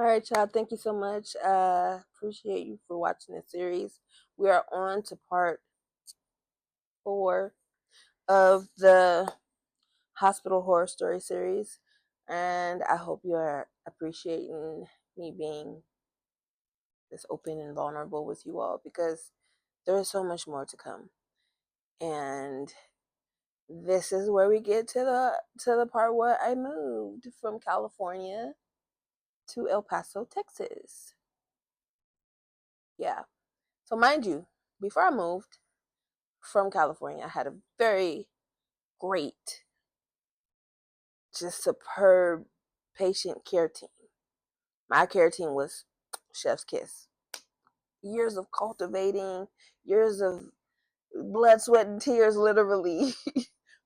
All right, child. Thank you so much. Appreciate you for watching this series. We are on to part 4 of the hospital horror story series, and I hope you are appreciating me being this open and vulnerable with you all because there is so much more to come. And this is where we get to the part where I moved from California to El Paso, Texas. Yeah. So mind you, before I moved from California, I had a very great, just superb patient care team. My care team was chef's kiss. Years of cultivating, years of blood, sweat, and tears literally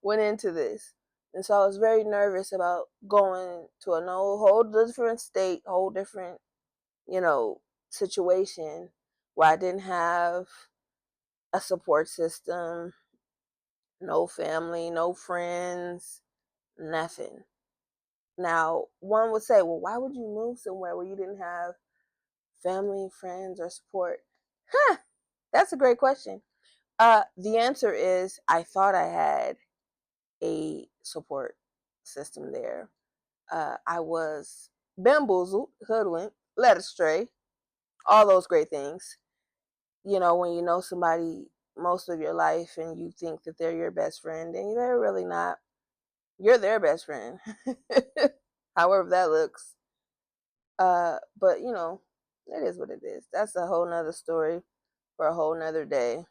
went into this. And so I was very nervous about going to a whole different state, whole different, situation where I didn't have a support system, no family, no friends, nothing. Now, one would say, well, why would you move somewhere where you didn't have family, friends, or support? Huh, that's a great question. The answer is I thought I had a support system there. I was bamboozled, hoodwinked, led astray, all those great things. When you know somebody most of your life and you think that they're your best friend, and they're really not. You're their best friend, however that looks. But it is what it is. That's a whole nother story for a whole nother day.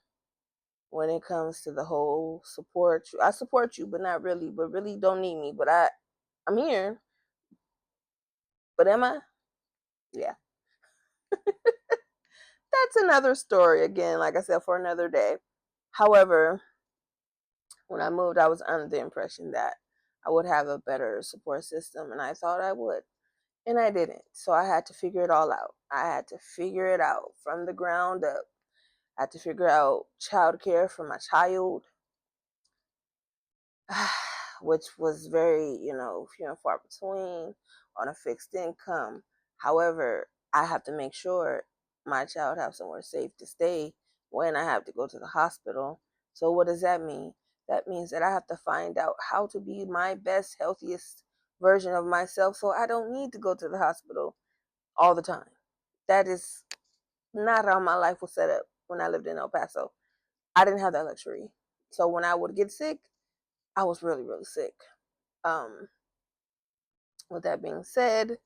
When it comes to the whole support you, I support you, but not really. But really, don't need me. But I'm here. But am I? Yeah. That's another story. Again, like I said, for another day. However, when I moved, I was under the impression that I would have a better support system, and I thought I would. And I didn't. So I had to figure it all out. I had to figure it out from the ground up. I had to figure out childcare for my child, which was very, few and far between on a fixed income. However, I have to make sure my child has somewhere safe to stay when I have to go to the hospital. So what does that mean? That means that I have to find out how to be my best, healthiest version of myself so I don't need to go to the hospital all the time. That is not how my life was set up when I lived in El Paso. I didn't have that luxury. So when I would get sick, I was really, really sick. Um, with that being said,